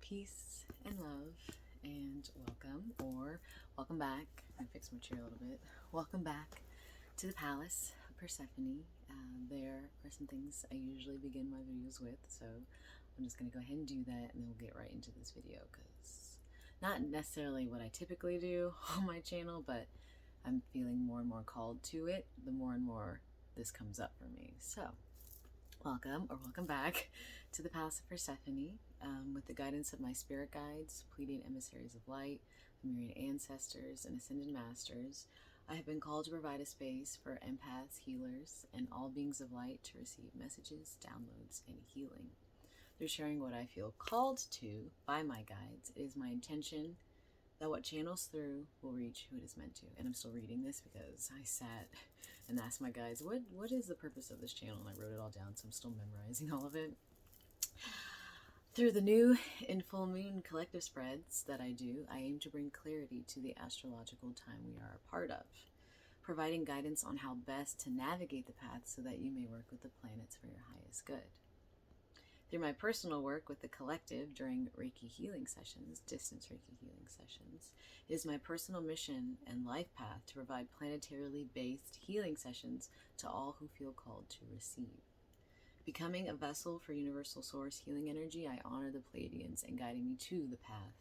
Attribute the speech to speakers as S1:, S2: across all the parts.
S1: Peace and love, and welcome back. I fixed my chair a little bit. Welcome back to the Palace of Persephone. There are some things I usually begin my videos with, so I'm just going to go ahead and do that, and then we'll get right into this video because not necessarily what I typically do on my channel, but I'm feeling more and more called to it the more and more this comes up for me. So, welcome back to the Palace of Persephone. With the guidance of my spirit guides, pleading emissaries of light, the myriad ancestors, and ascended masters, I have been called to provide a space for empaths, healers, and all beings of light to receive messages, downloads, and healing. Through sharing what I feel called to by my guides, it is my intention that what channels through will reach who it is meant to. And I'm still reading this because I sat and asked my guides, what is the purpose of this channel? And I wrote it all down, so I'm still memorizing all of it. Through the new and full moon collective spreads that I do, I aim to bring clarity to the astrological time we are a part of, providing guidance on how best to navigate the path so that you may work with the planets for your highest good. Through my personal work with the collective during Reiki healing sessions, distance Reiki healing sessions, it is my personal mission and life path to provide planetarily based healing sessions to all who feel called to receive. Becoming a vessel for universal source healing energy, I honor the Pleiadians in guiding me to the path,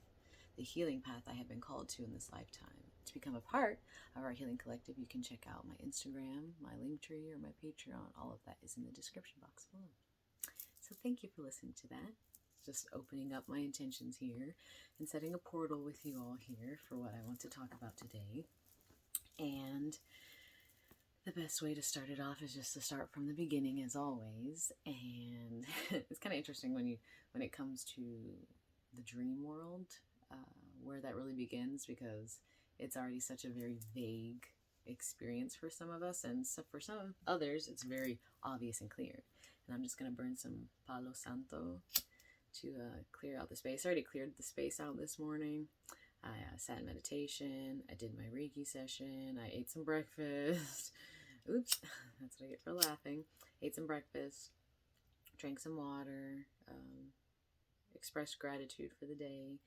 S1: the healing path I have been called to in this lifetime. To become a part of our healing collective, you can check out my Instagram, my Linktree, or my Patreon. All of that is in the description box below. So thank you for listening to that. Just opening up my intentions here and setting a portal with you all here for what I want to talk about today. And the best way to start it off is just to start from the beginning, as always. And it's kind of interesting when it comes to the dream world, where that really begins, because it's already such a very vague experience for some of us, and so for some others it's very obvious and clear. And I'm just going to burn some Palo Santo to clear out the space. I already cleared the space out this morning. I sat in meditation. I did my Reiki session. I ate some breakfast. Oops, that's what I get for laughing. Ate some breakfast, drank some water, expressed gratitude for the day,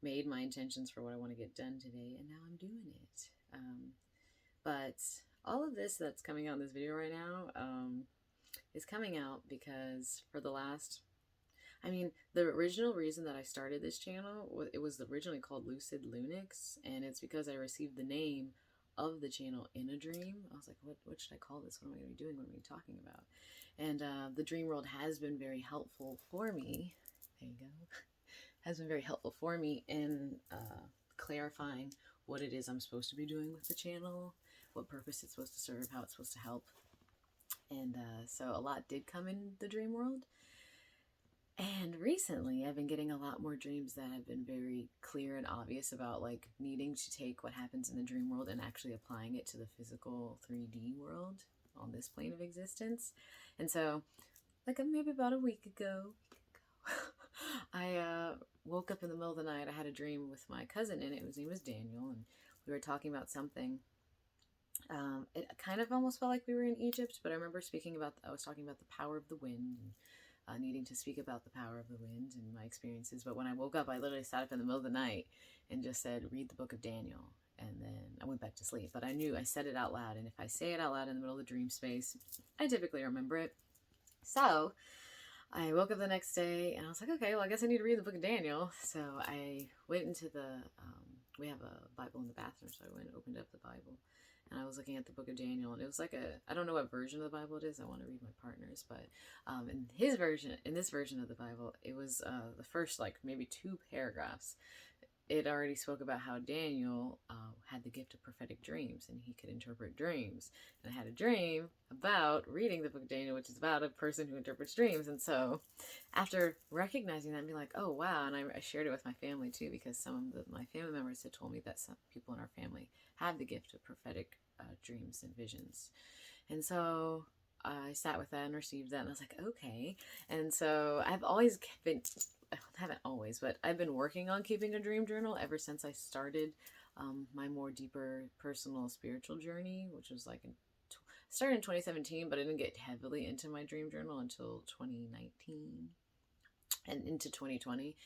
S1: made my intentions for what I want to get done today, and now I'm doing it. But all of this that's coming out in this video right now is coming out because for the last... the original reason that I started this channel, it was originally called Lucid Lunix, and it's because I received the name of the channel in a dream. I was like, what should I call this? What am I going to be doing? What am I talking about? And the dream world has been very helpful for me. There you go. Has been very helpful for me in clarifying what it is I'm supposed to be doing with the channel, what purpose it's supposed to serve, how it's supposed to help. And so a lot did come in the dream world. And recently, I've been getting a lot more dreams that have been very clear and obvious about like needing to take what happens in the dream world and actually applying it to the physical 3D world on this plane of existence. And so, like maybe about a week ago, I woke up in the middle of the night. I had a dream with my cousin in it. His name was Daniel, and we were talking about something. It kind of almost felt like we were in Egypt, but I remember I was talking about the power of the wind, and needing to speak about the power of the wind and my experiences. But when I woke up, I literally sat up in the middle of the night and just said, read the book of Daniel. And then I went back to sleep. But I knew I said it out loud. And if I say it out loud in the middle of the dream space, I typically remember it. So I woke up the next day and I was like, okay, well, I guess I need to read the book of Daniel. So I went into we have a Bible in the bathroom. So I went and opened up the Bible. And I was looking at the book of Daniel, and it was like I don't know what version of the Bible it is. I want to read my partner's, but in this version of the Bible, it was the first like maybe 2 paragraphs. It already spoke about how Daniel had the gift of prophetic dreams, and he could interpret dreams. And I had a dream about reading the book of Daniel, which is about a person who interprets dreams. And so after recognizing that and being like, oh, wow, and I shared it with my family too, because some of my family members had told me that some people in our family have the gift of prophetic dreams and visions. And so I sat with that and received that, and I was like, okay. And so I've always been... I haven't always, but I've been working on keeping a dream journal ever since I started my more deeper personal spiritual journey, which was like started in 2017, but I didn't get heavily into my dream journal until 2019 and into 2020.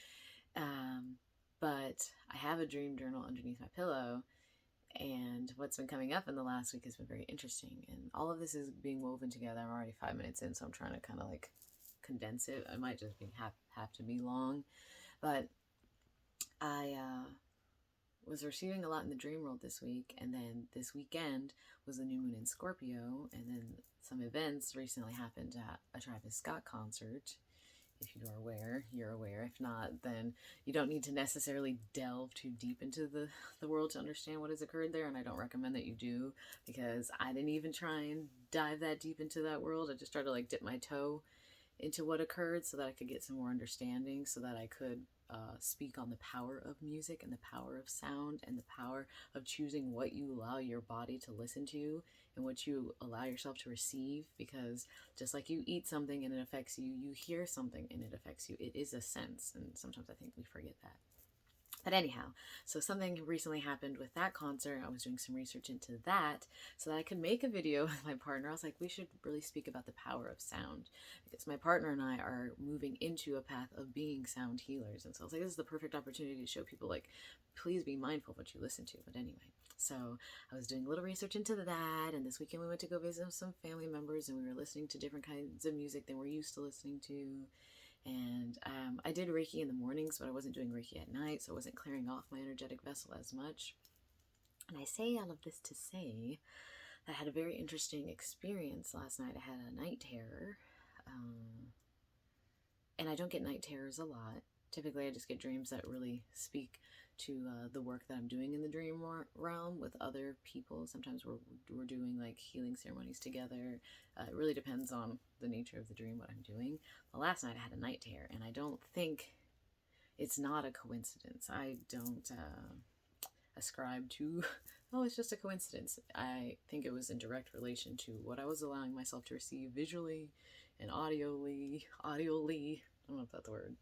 S1: But I have a dream journal underneath my pillow, and what's been coming up in the last week has been very interesting. And all of this is being woven together. I'm already 5 minutes in, so I'm trying to kind of like condense it. It might just have to be long, but I was receiving a lot in the dream world this week, and then this weekend was the new moon in Scorpio, and then some events recently happened at a Travis Scott concert. If you are aware, you're aware. If not, then you don't need to necessarily delve too deep into the world to understand what has occurred there, and I don't recommend that you do, because I didn't even try and dive that deep into that world. I just tried to like dip my toe into what occurred so that I could get some more understanding, so that I could speak on the power of music and the power of sound and the power of choosing what you allow your body to listen to and what you allow yourself to receive. Because just like you eat something and it affects you, you hear something and it affects you. It is a sense, and sometimes I think we forget that. But anyhow, so something recently happened with that concert. I was doing some research into that so that I could make a video with my partner. I was like, we should really speak about the power of sound, because my partner and I are moving into a path of being sound healers. And so I was like, this is the perfect opportunity to show people, like, please be mindful of what you listen to. But anyway, so I was doing a little research into that, and this weekend we went to go visit some family members, and we were listening to different kinds of music than we're used to listening to. And I did Reiki in the mornings, but I wasn't doing Reiki at night, so I wasn't clearing off my energetic vessel as much. And I say all of this to say that I had a very interesting experience last night. I had a night terror, and I don't get night terrors a lot. Typically, I just get dreams that really speak to the work that I'm doing in the dream realm with other people. Sometimes we're doing like healing ceremonies together. It really depends on the nature of the dream, what I'm doing. Well, last night I had a night terror, and I don't think it's not a coincidence. I don't ascribe to, oh, it's just a coincidence. I think it was in direct relation to what I was allowing myself to receive visually and audioly. I don't know if that's the word.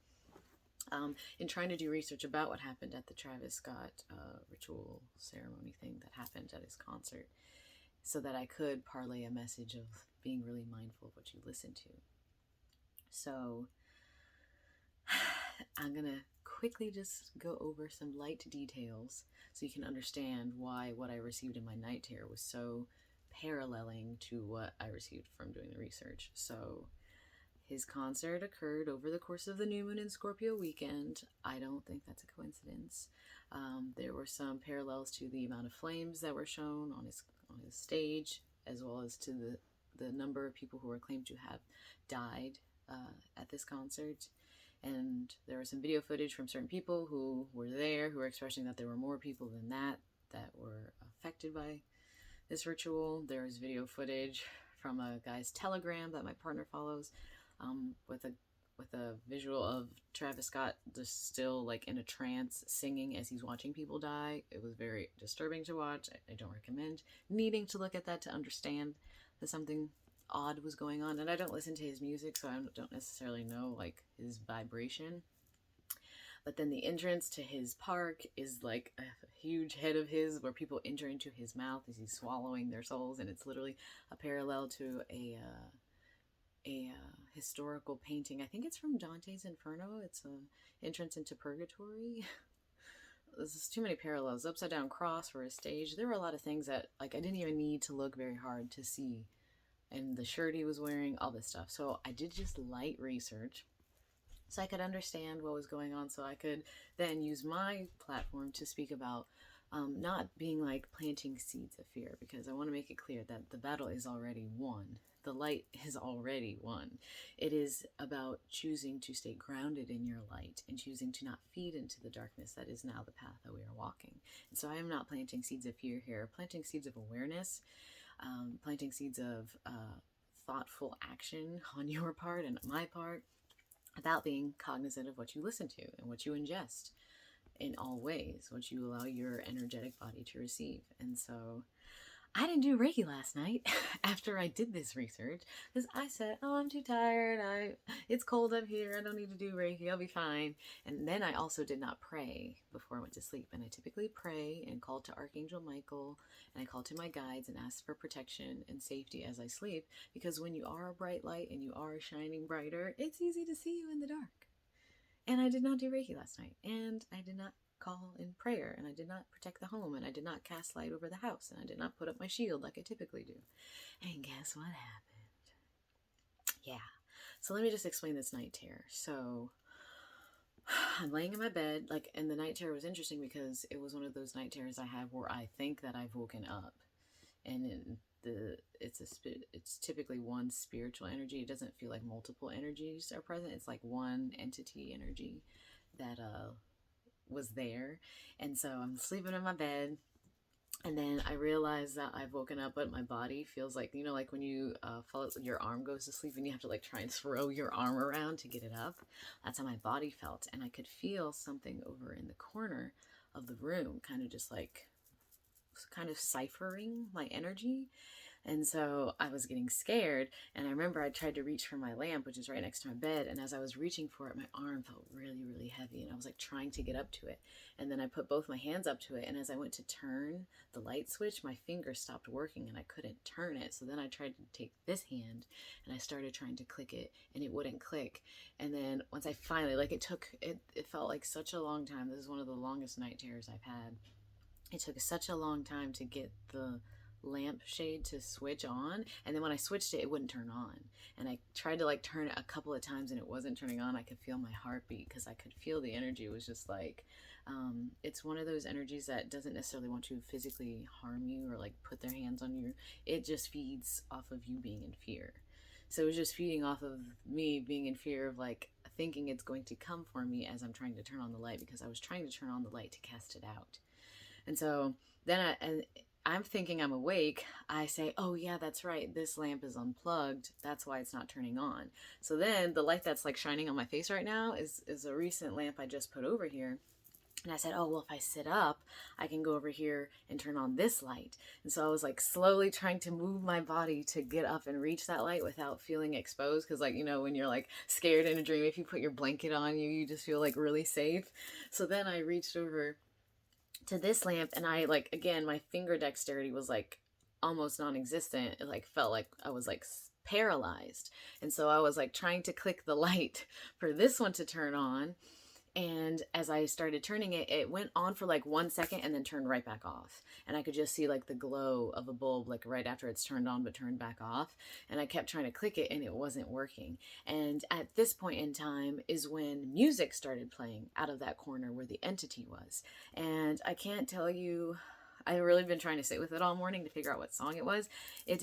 S1: In trying to do research about what happened at the Travis Scott ritual ceremony thing that happened at his concert, so that I could parlay a message of being really mindful of what you listen to. So I'm going to quickly just go over some light details so you can understand why what I received in my night terror was so paralleling to what I received from doing the research. So his concert occurred over the course of the new moon in Scorpio weekend. I don't think that's a coincidence. There were some parallels to the amount of flames that were shown on his stage, as well as to the number of people who were claimed to have died at this concert. And there was some video footage from certain people who were there, who were expressing that there were more people than that were affected by this ritual. There was video footage from a guy's Telegram that my partner follows, with a visual of Travis Scott just still like in a trance singing as he's watching people die. It was very disturbing to watch. I don't recommend needing to look at that to understand that something odd was going on. And I don't listen to his music, so I don't necessarily know like his vibration. But then the entrance to his park is like a huge head of his where people enter into his mouth as he's swallowing their souls, and it's literally a parallel to a historical painting. I think it's from Dante's Inferno. It's an entrance into purgatory. There's too many parallels. Upside down cross for a stage. There were a lot of things that like I didn't even need to look very hard to see. And the shirt he was wearing, all this stuff. So I did just light research so I could understand what was going on, so I could then use my platform to speak about not being like planting seeds of fear, because I want to make it clear that the battle is already won. The light is already won. It is about choosing to stay grounded in your light and choosing to not feed into the darkness that is now the path that we are walking. And so I am not planting seeds of fear here, planting seeds of awareness, planting seeds of thoughtful action on your part and my part, without being cognizant of what you listen to and what you ingest in all ways, what you allow your energetic body to receive. And so I didn't do Reiki last night after I did this research, because I said, oh, I'm too tired. It's cold up here. I don't need to do Reiki. I'll be fine. And then I also did not pray before I went to sleep. And I typically pray and call to Archangel Michael, and I call to my guides and ask for protection and safety as I sleep, because when you are a bright light and you are shining brighter, it's easy to see you in the dark. And I did not do Reiki last night. And I did not call in prayer. And I did not protect the home. And I did not cast light over the house. And I did not put up my shield like I typically do. And guess what happened? Yeah. So let me just explain this night terror. So I'm laying in my bed, like, and the night terror was interesting because it was one of those night terrors I have where I think that I've woken up, and it's typically one spiritual energy. It doesn't feel like multiple energies are present. It's like one entity energy that was there, and so I'm sleeping in my bed. And then I realized that I've woken up, but my body feels like, you know, like when you fall, your arm goes to sleep and you have to like try and throw your arm around to get it up. That's how my body felt. And I could feel something over in the corner of the room, kind of just like, kind of ciphering my energy. And so I was getting scared, and I remember I tried to reach for my lamp, which is right next to my bed, and as I was reaching for it, my arm felt really, really heavy, and I was like trying to get up to it. And then I put both my hands up to it, and as I went to turn the light switch, my finger stopped working and I couldn't turn it. So then I tried to take this hand and I started trying to click it, and it wouldn't click. And then once I finally, like, it felt like such a long time. This is one of the longest night terrors I've had. It took such a long time to get the lampshade to switch on, and then when I switched it, it wouldn't turn on. And I tried to like turn it a couple of times and it wasn't turning on. I could feel my heartbeat because I could feel the energy was just like, it's one of those energies that doesn't necessarily want to physically harm you or like put their hands on you. It just feeds off of you being in fear. So it was just feeding off of me being in fear of like thinking it's going to come for me as I'm trying to turn on the light, because I was trying to turn on the light to cast it out. And so then I'm thinking I'm awake. I say, oh yeah, that's right, this lamp is unplugged, that's why it's not turning on. So then the light that's like shining on my face right now is a recent lamp I just put over here. And I said, oh, well, if I sit up, I can go over here and turn on this light. And so I was like slowly trying to move my body to get up and reach that light without feeling exposed. Because like, you know, when you're like scared in a dream, if you put your blanket on you, you just feel like really safe. So then I reached over to this lamp, and I like, again, my finger dexterity was like almost non-existent. It like felt like I was like paralyzed. And so I was like trying to click the light for this one to turn on. And as I started turning it, it went on for like 1 second and then turned right back off. And I could just see like the glow of a bulb like right after it's turned on but turned back off. And I kept trying to click it and it wasn't working. And at this point in time is when music started playing out of that corner where the entity was. And I can't tell you, I've really been trying to sit with it all morning to figure out what song it was. It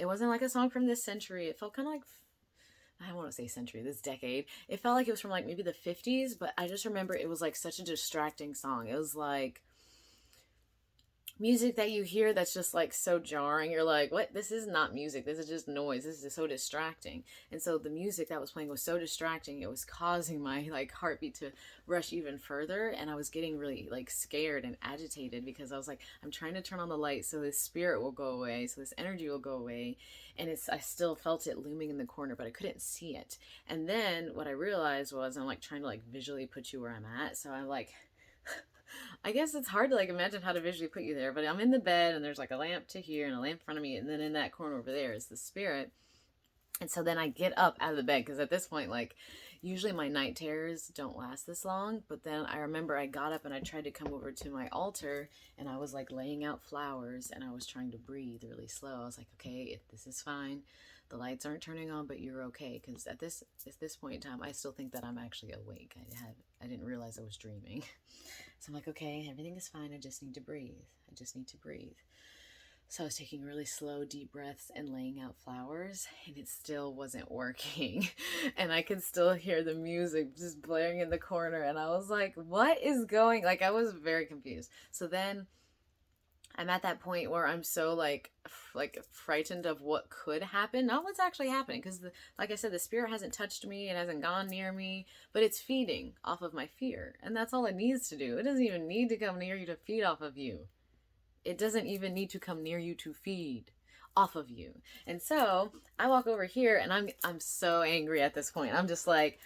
S1: wasn't like a song from this century. It felt kind of like, I don't want to say century, this decade. It felt like it was from like maybe the 50s, but I just remember it was like such a distracting song. It was like music that you hear that's just like so jarring. You're like, what? This is not music. This is just noise. This is so distracting. And so the music that was playing was so distracting. It was causing my like heartbeat to rush even further. And I was getting really like scared and agitated because I was like, I'm trying to turn on the light so this spirit will go away, so this energy will go away. And I still felt it looming in the corner, but I couldn't see it. And then what I realized was I'm like trying to like visually put you where I'm at. So I'm like, I guess it's hard to like imagine how to visually put you there, but I'm in the bed and there's like a lamp to here and a lamp in front of me, and then in that corner over there is the spirit. And so then I get up out of the bed because at this point, like, usually my night terrors don't last this long. But then I remember I got up and I tried to come over to my altar, and I was like laying out flowers and I was trying to breathe really slow. I was like, okay, this is fine. The lights aren't turning on, but you're okay. Because at this point in time, I still think that I'm actually awake. I didn't realize I was dreaming. So I'm like, okay, everything is fine. I just need to breathe. I just need to breathe. So I was taking really slow, deep breaths and laying out flowers, and it still wasn't working. And I could still hear the music just blaring in the corner. And I was like, what is going? Like, I was very confused. So then I'm at that point where I'm so like frightened of what could happen, not what's actually happening. Because like I said, the spirit hasn't touched me. It hasn't gone near me, but it's feeding off of my fear. And that's all it needs to do. It doesn't even need to come near you to feed off of you. It doesn't even need to come near you to feed off of you. And so I walk over here and I'm so angry at this point. I'm just like,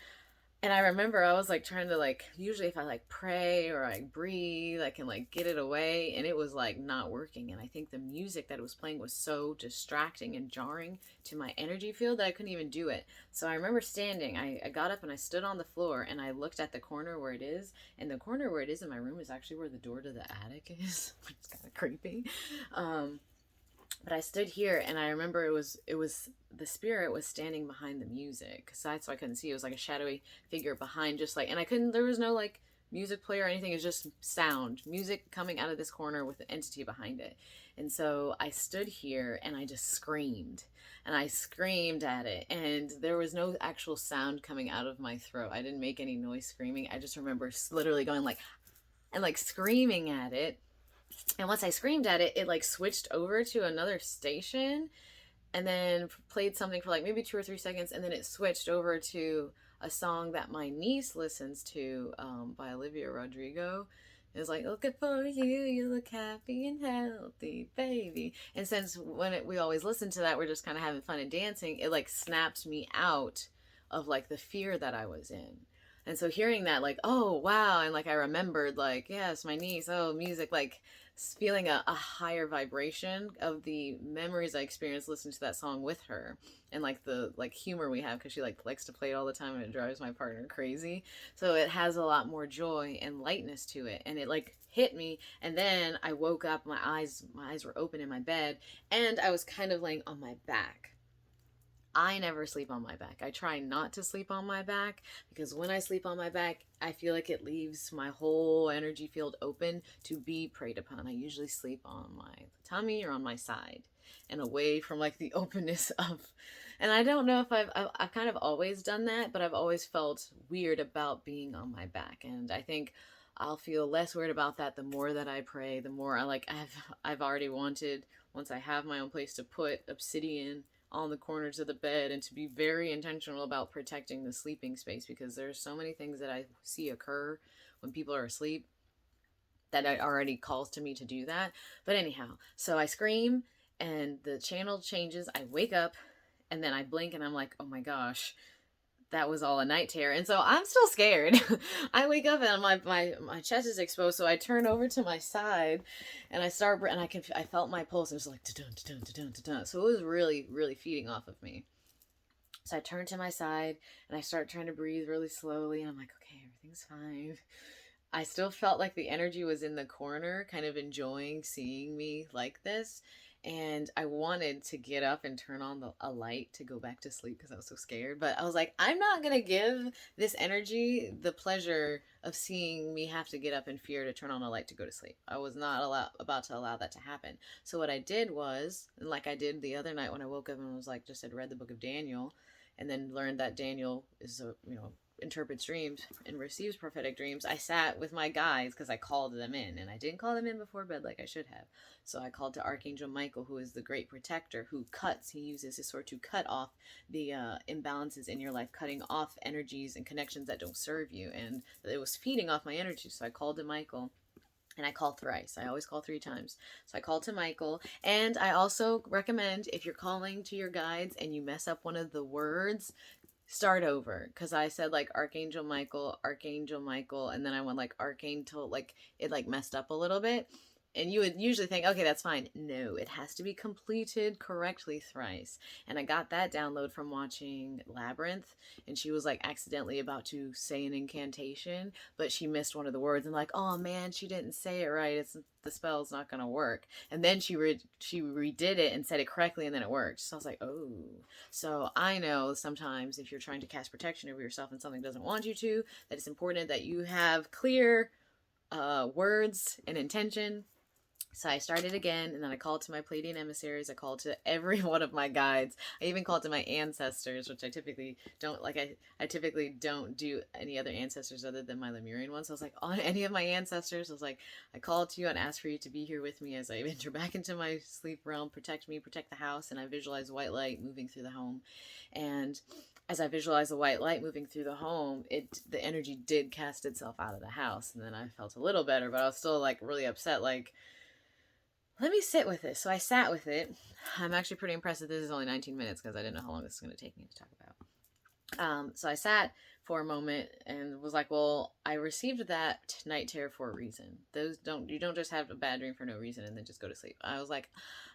S1: And I remember I was like trying to like, usually if I like pray or like breathe, I can like get it away, and it was like not working. And I think the music that it was playing was so distracting and jarring to my energy field that I couldn't even do it. So I remember standing, I got up and I stood on the floor and I looked at the corner where it is. And the corner where it is in my room is actually where the door to the attic is, which is kind of creepy. Um, but I stood here and I remember it was the spirit was standing behind the music, because that's why I couldn't see. It was like a shadowy figure behind, just like, and I couldn't. There was no like music player or anything. It was just sound, music coming out of this corner with an entity behind it. And so I stood here and I just screamed. And I screamed at it, and there was no actual sound coming out of my throat. I didn't make any noise screaming. I just remember literally going like, and like screaming at it. And once I screamed at it, it like switched over to another station and then played something for like maybe 2 or 3 seconds. And then it switched over to a song that my niece listens to, by Olivia Rodrigo. It was like, looking for you, you look happy and healthy, baby. And since we always listen to that, we're just kind of having fun and dancing, it like snapped me out of like the fear that I was in. And so hearing that, like, oh, wow. And like, I remembered, like, yes, my niece, oh, music, like feeling a higher vibration of the memories I experienced listening to that song with her, and like the like humor we have, because she like likes to play it all the time and it drives my partner crazy. So it has a lot more joy and lightness to it. And it like hit me. And then I woke up, my eyes were open in my bed, and I was kind of laying on my back. I never sleep on my back. I try not to sleep on my back, because when I sleep on my back, I feel like it leaves my whole energy field open to be preyed upon. I usually sleep on my tummy or on my side and away from like the openness of. And I don't know if I've kind of always done that, but I've always felt weird about being on my back. And I think I'll feel less weird about that the more that I pray, the more I like I've already wanted, once I have my own place, to put obsidian on the corners of the bed and to be very intentional about protecting the sleeping space, because there's so many things that I see occur when people are asleep that it already calls to me to do that. But anyhow, so I scream and the channel changes. I wake up and then I blink and I'm like, oh my gosh, that was all a night terror. And so I'm still scared. I wake up and my chest is exposed. So I turn over to my side and I felt my pulse. It was like, da-dun, da-dun, da-dun, da-dun. So it was really, really feeding off of me. So I turn to my side and I start trying to breathe really slowly. And I'm like, okay, everything's fine. I still felt like the energy was in the corner, kind of enjoying seeing me like this. And I wanted to get up and turn on a light to go back to sleep because I was so scared. But I was like, I'm not going to give this energy the pleasure of seeing me have to get up in fear to turn on a light to go to sleep. I was not about to allow that to happen. So what I did was, like I did the other night when I woke up and was like, just had read the book of Daniel, and then learned that Daniel is interprets dreams and receives prophetic dreams. I sat with my guides because I called them in, and I didn't call them in before bed like I should have. So I called to Archangel Michael, who is the great protector, who cuts. He uses his sword to cut off the imbalances in your life, cutting off energies and connections that don't serve you. And it was feeding off my energy. So I called to Michael. And I call thrice. I always call 3 times. So I call to Michael. And I also recommend, if you're calling to your guides and you mess up one of the words, start over, because I said like Archangel Michael, and then I went like Archangel, like it like messed up a little bit. And you would usually think, okay, that's fine. No, it has to be completed correctly thrice. And I got that download from watching Labyrinth. And she was like accidentally about to say an incantation, but she missed one of the words. And like, oh man, she didn't say it right. The spell's not going to work. And then she redid it and said it correctly, and then it worked. So I was like, oh. So I know sometimes if you're trying to cast protection over yourself and something doesn't want you to, that it's important that you have clear words and intention. So I started again, and then I called to my Pleiadian emissaries. I called to every one of my guides. I even called to my ancestors, which I typically don't like. I typically don't do any other ancestors other than my Lemurian ones. So I was like, on any of my ancestors, I was like, I called to you and asked for you to be here with me as I enter back into my sleep realm, protect me, protect the house. And I visualized white light moving through the home. And as I visualized the white light moving through the home, the energy did cast itself out of the house. And then I felt a little better, but I was still like really upset, like, let me sit with this. So I sat with it. I'm actually pretty impressed that this is only 19 minutes, because I didn't know how long this is going to take me to talk about. So I sat for a moment and was like, well, I received that night terror for a reason. You don't just have a bad dream for no reason and then just go to sleep. I was like,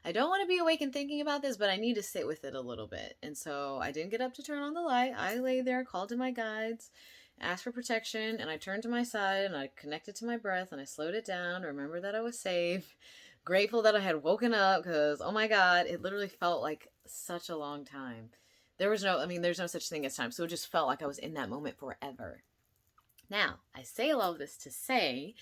S1: I don't want to be awake and thinking about this, but I need to sit with it a little bit. And so I didn't get up to turn on the light. I lay there, called to my guides, asked for protection, and I turned to my side and I connected to my breath and I slowed it down, remembered that I was safe. Grateful that I had woken up because, oh my God, it literally felt like such a long time. There's no such thing as time. So it just felt like I was in that moment forever. Now, I say all of this to say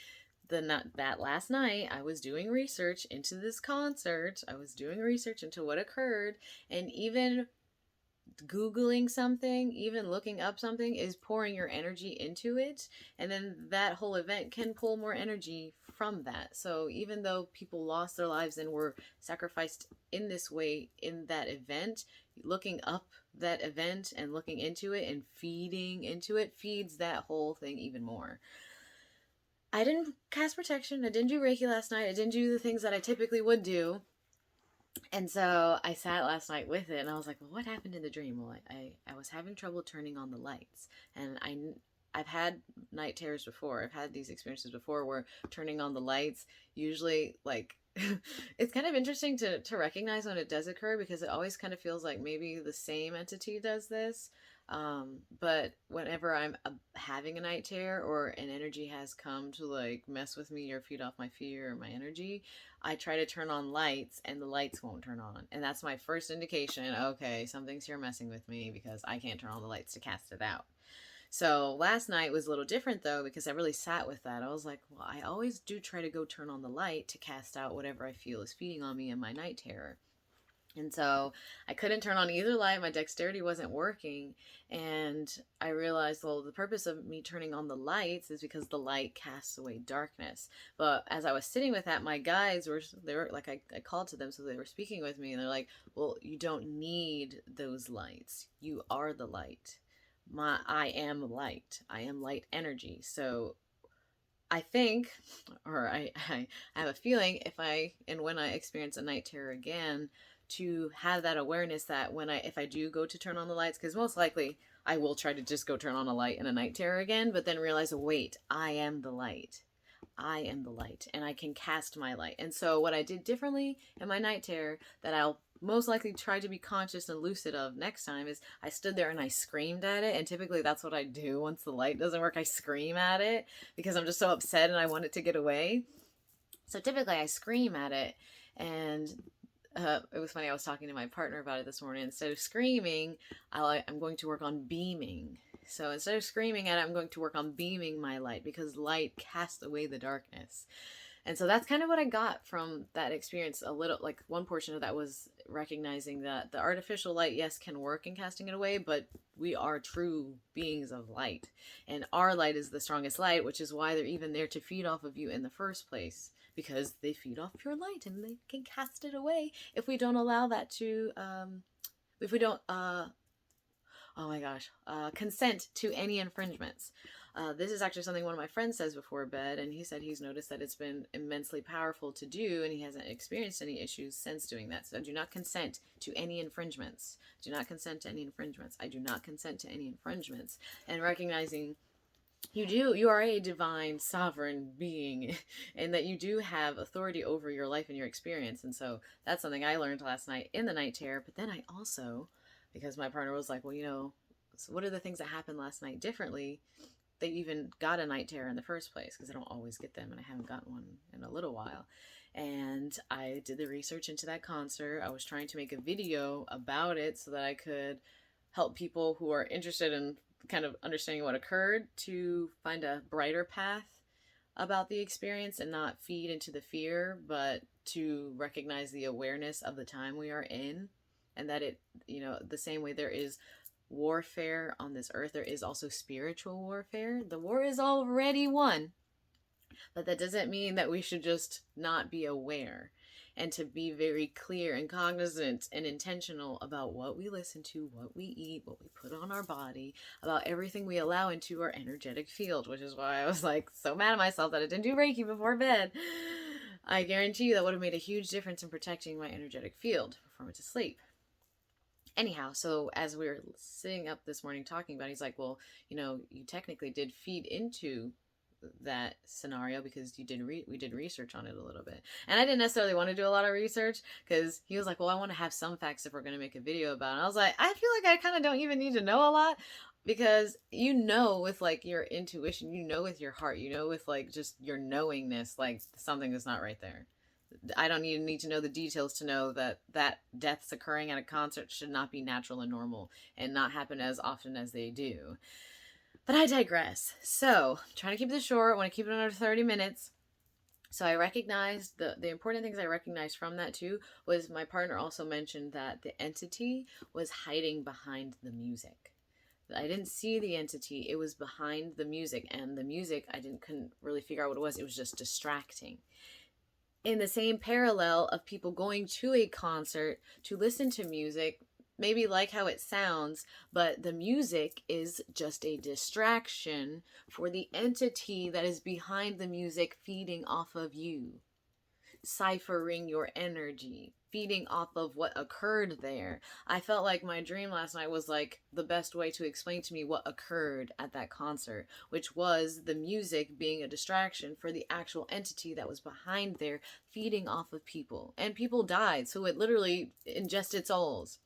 S1: that last night I was doing research into this concert. I was doing research into what occurred, and even Googling something, even looking up something, is pouring your energy into it. And then that whole event can pull more energy from that. So even though people lost their lives and were sacrificed in this way in that event, looking up that event and looking into it and feeding into it feeds that whole thing even more. I didn't cast protection. I didn't do Reiki last night. I didn't do the things that I typically would do. And so I sat last night with it and I was like, well, what happened in the dream? Well, I was having trouble turning on the lights. And I've had night terrors before. I've had these experiences before where turning on the lights usually like it's kind of interesting to recognize when it does occur, because it always kind of feels like maybe the same entity does this. But whenever I'm having a night terror or an energy has come to like mess with me or feed off my fear or my energy, I try to turn on lights and the lights won't turn on. And that's my first indication, okay, something's here messing with me because I can't turn on the lights to cast it out. So last night was a little different though, because I really sat with that. I was like, well, I always do try to go turn on the light to cast out whatever I feel is feeding on me in my night terror. And so I couldn't turn on either light. My dexterity wasn't working. And I realized, well, the purpose of me turning on the lights is because the light casts away darkness. But as I was sitting with that, my guides they were like, I called to them. So they were speaking with me and they're like, well, you don't need those lights. You are the light. I am light. I am light energy. So I think, or I have a feeling when I experience a night terror again, to have that awareness that if I do go to turn on the lights, because most likely I will try to just go turn on a light in a night terror again, but then realize, wait, I am the light. I am the light and I can cast my light. And so what I did differently in my night terror that I'll most likely try to be conscious and lucid of next time is I stood there and I screamed at it. And typically that's what I do once the light doesn't work. I scream at it because I'm just so upset and I want it to get away. So typically I scream at it. And it was funny, I was talking to my partner about it this morning. Instead of screaming, I'm going to work on beaming. So instead of screaming at it, I'm going to work on beaming my light, because light casts away the darkness. And so that's kind of what I got from that experience. A little, like one portion of that was recognizing that the artificial light, yes, can work in casting it away, but we are true beings of light. And our light is the strongest light, which is why they're even there to feed off of you in the first place, because they feed off your light and they can cast it away if we don't allow that to, if we don't, oh my gosh, consent to any infringements. This is actually something one of my friends says before bed, and he said he's noticed that it's been immensely powerful to do, and he hasn't experienced any issues since doing that. So do not consent to any infringements. Do not consent to any infringements. I do not consent to any infringements. And recognizing you are a divine sovereign being and that you do have authority over your life and your experience. And so that's something I learned last night in the night terror. But then I also, because my partner was like, well, so what are the things that happened last night differently? They even got a night terror in the first place, because I don't always get them and I haven't gotten one in a little while. And I did the research into that concert. I was trying to make a video about it so that I could help people who are interested in kind of understanding what occurred to find a brighter path about the experience and not feed into the fear, but to recognize the awareness of the time we are in, and that it, the same way there is warfare on this earth, there is also spiritual warfare. The war is already won, but that doesn't mean that we should just not be aware, and to be very clear and cognizant and intentional about what we listen to, what we eat, what we put on our body, about everything we allow into our energetic field, which is why I was like so mad at myself that I didn't do Reiki before bed. I guarantee you that would have made a huge difference in protecting my energetic field before I went to sleep. Anyhow, so as we were sitting up this morning talking about it, he's like, well, you technically did feed into that scenario because we did research on it a little bit, and I didn't necessarily want to do a lot of research because he was like, well, I want to have some facts if we're going to make a video about it. And I was like, I feel like I kind of don't even need to know a lot, because with like your intuition, with your heart, with like just your knowingness, like something is not right there. I don't even need to know the details to know that deaths occurring at a concert should not be natural and normal and not happen as often as they do. But I digress. So, I'm trying to keep this short. I want to keep it under 30 minutes. So I recognized the important things I recognized from that too was my partner also mentioned that the entity was hiding behind the music. I didn't see the entity. It was behind the music, and the music couldn't really figure out what it was. It was just distracting. In the same parallel of people going to a concert to listen to music, maybe like how it sounds, but the music is just a distraction for the entity that is behind the music, feeding off of you, ciphering your energy, feeding off of what occurred there. I felt like my dream last night was like the best way to explain to me what occurred at that concert, which was the music being a distraction for the actual entity that was behind there, feeding off of people. And people died, so it literally ingested souls.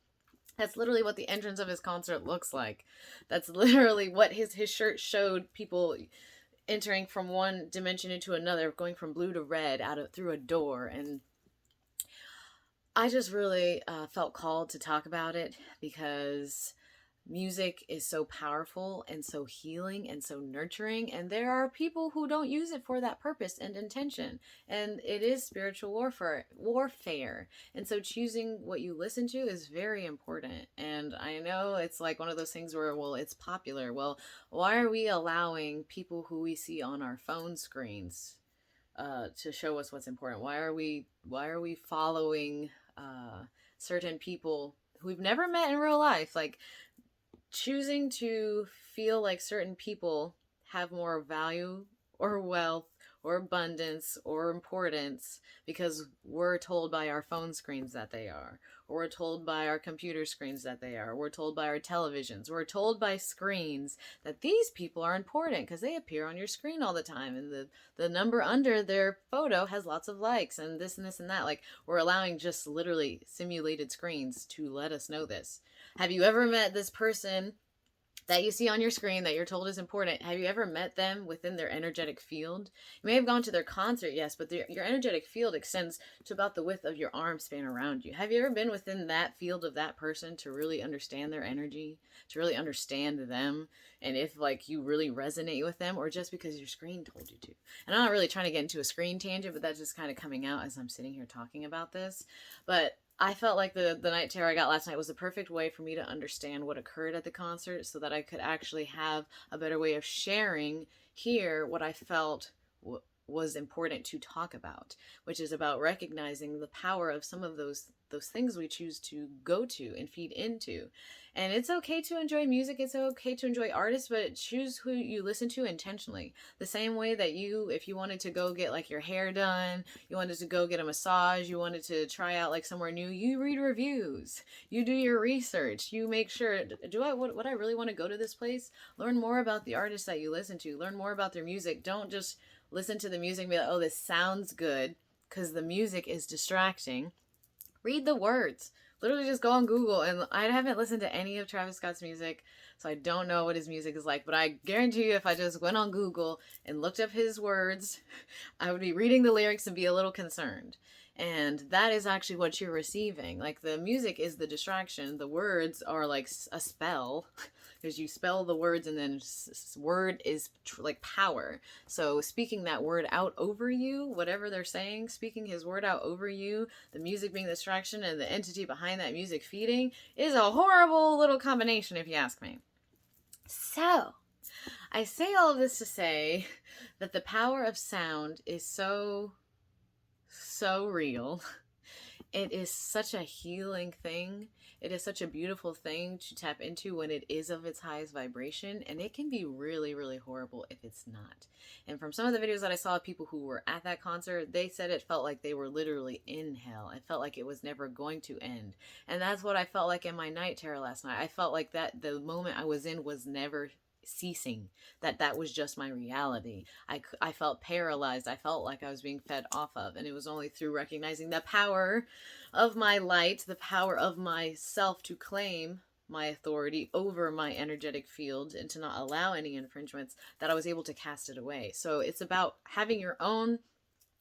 S1: That's literally what the entrance of his concert looks like. That's literally what his shirt showed, people entering from one dimension into another, going from blue to red through a door. And I just really felt called to talk about it because music is so powerful and so healing and so nurturing, and there are people who don't use it for that purpose and intention, and it is spiritual warfare. And so choosing what you listen to is very important. And I know it's like one of those things where, well, it's popular. Well, why are we allowing people who we see on our phone screens to show us what's important? Why are we following certain people who we've never met in real life? Like, choosing to feel like certain people have more value or wealth or abundance or importance because we're told by our phone screens that they are, or we're told by our computer screens that they are, or we're told by our televisions, we're told by screens that these people are important because they appear on your screen all the time, and the number under their photo has lots of likes and this and this and that. Like, we're allowing just literally simulated screens to let us know this. Have you ever met this person that you see on your screen that you're told is important? Have you ever met them within their energetic field? You may have gone to their concert, yes, but your energetic field extends to about the width of your arm span around you. Have you ever been within that field of that person to really understand their energy, to really understand them, and if like you really resonate with them, or just because your screen told you to? And I'm not really trying to get into a screen tangent, but that's just kind of coming out as I'm sitting here talking about this. But I felt like the night terror I got last night was the perfect way for me to understand what occurred at the concert, so that I could actually have a better way of sharing here what I felt was important to talk about, which is about recognizing the power of some of those things we choose to go to and feed into. And it's okay to enjoy music, it's okay to enjoy artists, but choose who you listen to intentionally. The same way that if you wanted to go get like your hair done, you wanted to go get a massage, you wanted to try out like somewhere new, you read reviews, you do your research, you make sure, would I really want to go to this place? Learn more about the artists that you listen to, learn more about their music. Don't just listen to the music and be like, oh, this sounds good, because the music is distracting. Read the words. Literally just go on Google. And I haven't listened to any of Travis Scott's music, so I don't know what his music is like, but I guarantee you if I just went on Google and looked up his words, I would be reading the lyrics and be a little concerned. And that is actually what you're receiving. Like, the music is the distraction. The words are like a spell, because you spell the words, and then word is like power. So speaking that word out over you, whatever they're saying, speaking his word out over you, the music being the distraction and the entity behind that music feeding, is a horrible little combination, if you ask me. So I say all of this to say that the power of sound is so real. It is such a healing thing. It is such a beautiful thing to tap into when it is of its highest vibration, and it can be really, really horrible if it's not. And from some of the videos that I saw of people who were at that concert, they said it felt like they were literally in hell. It felt like it was never going to end. And that's what I felt like in my night terror last night. I felt like that the moment I was in was never ceasing, that was just my reality. I felt paralyzed. I felt like I was being fed off of, and it was only through recognizing the power of my light, the power of myself to claim my authority over my energetic field and to not allow any infringements, that I was able to cast it away. So it's about having your own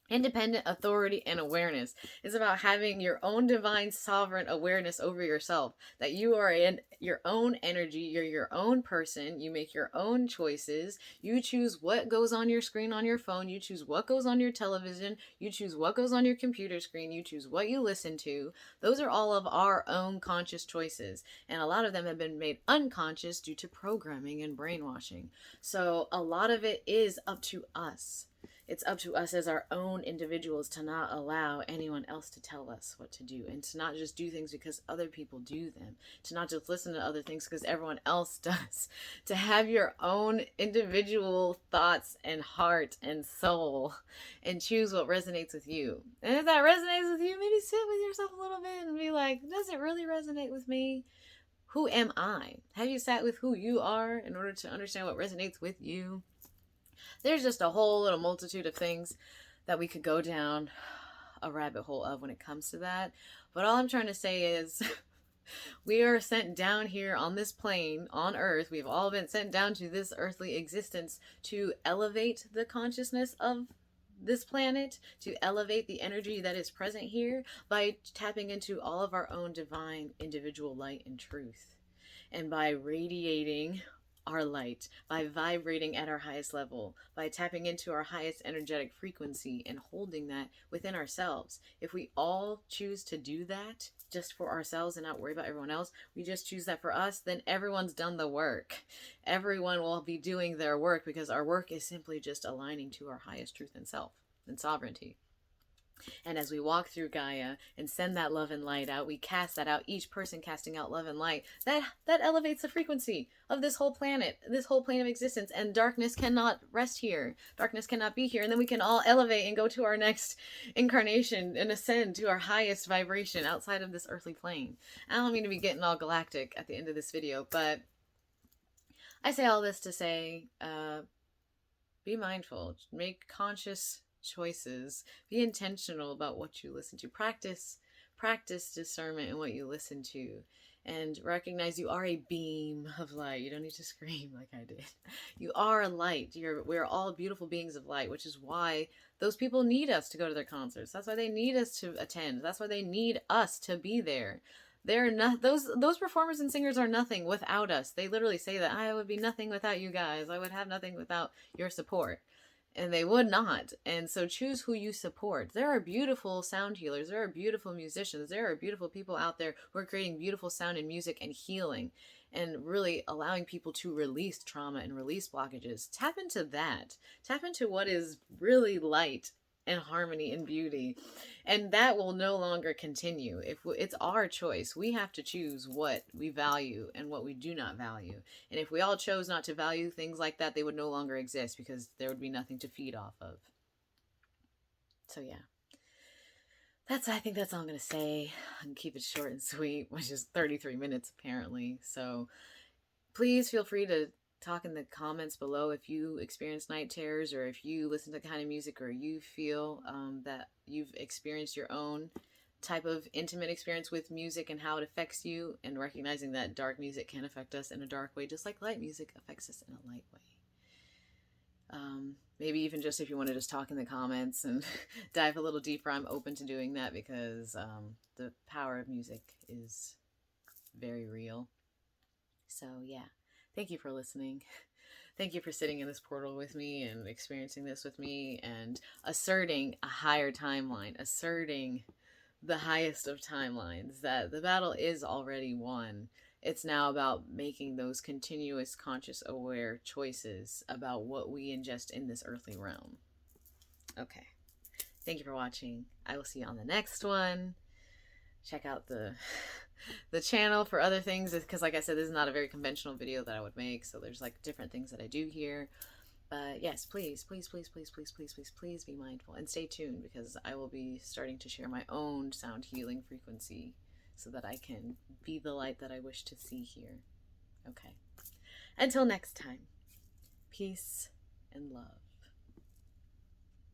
S1: independent authority and awareness. Is about having your own divine sovereign awareness over yourself, that you are in your own energy, you're your own person, you make your own choices, you choose what goes on your screen on your phone, you choose what goes on your television, you choose what goes on your computer screen, you choose what you listen to. Those are all of our own conscious choices, and a lot of them have been made unconscious due to programming and brainwashing. So a lot of it is up to us. It's up to us as our own individuals to not allow anyone else to tell us what to do, and to not just do things because other people do them, to not just listen to other things because everyone else does, to have your own individual thoughts and heart and soul and choose what resonates with you. And if that resonates with you, maybe sit with yourself a little bit and be like, does it really resonate with me? Who am I? Have you sat with who you are in order to understand what resonates with you? There's just a whole little multitude of things that we could go down a rabbit hole of when it comes to that. But all I'm trying to say is we are sent down here on this plane, on Earth. We've all been sent down to this earthly existence to elevate the consciousness of this planet, to elevate the energy that is present here by tapping into all of our own divine individual light and truth. And by radiating our light, by vibrating at our highest level, by tapping into our highest energetic frequency and holding that within ourselves. If we all choose to do that just for ourselves and not worry about everyone else, we just choose that for us, then everyone's done the work. Everyone will be doing their work, because our work is simply just aligning to our highest truth and self and sovereignty. And as we walk through Gaia and send that love and light out, we cast that out, each person casting out love and light, that elevates the frequency of this whole planet, this whole plane of existence. And darkness cannot rest here. Darkness cannot be here. And then we can all elevate and go to our next incarnation and ascend to our highest vibration outside of this earthly plane. I don't mean to be getting all galactic at the end of this video, but I say all this to say, be mindful, make conscious choices, be intentional about what you listen to, practice discernment in what you listen to, and recognize you are a beam of light. You don't need to scream like I did. You are a light. We're all beautiful beings of light, which is why those people need us to go to their concerts. That's why they need us to attend. That's why they need us to be there. They're not, those performers and singers are nothing without us. They literally say that I would be nothing without you guys. I would have nothing without your support. And they would not. And so choose who you support. There are beautiful sound healers. There are beautiful musicians. There are beautiful people out there who are creating beautiful sound and music and healing and really allowing people to release trauma and release blockages. Tap into that. Tap into what is really light and harmony and beauty. And that will no longer continue. It's our choice. We have to choose what we value and what we do not value. And if we all chose not to value things like that, they would no longer exist, because there would be nothing to feed off of. So yeah, I think that's all I'm going to say. I can keep it short and sweet, which is 33 minutes apparently. So please feel free to talk in the comments below if you experience night terrors, or if you listen to the kind of music, or you feel that you've experienced your own type of intimate experience with music and how it affects you, and recognizing that dark music can affect us in a dark way, just like light music affects us in a light way. Maybe even just if you want to just talk in the comments and dive a little deeper, I'm open to doing that, because the power of music is very real. So yeah. Thank you for listening. Thank you for sitting in this portal with me and experiencing this with me, and asserting a higher timeline, asserting the highest of timelines, that the battle is already won. It's now about making those continuous conscious aware choices about what we ingest in this earthly realm. Okay. Thank you for watching. I will see you on the next one. check out the the channel for other things, because like I said, this is not a very conventional video that I would make, so there's like different things that I do here. But yes, please, please, please, please, please, please, please, please be mindful and stay tuned, because I will be starting to share my own sound healing frequency so that I can be the light that I wish to see here. Okay. Until next time, peace and love.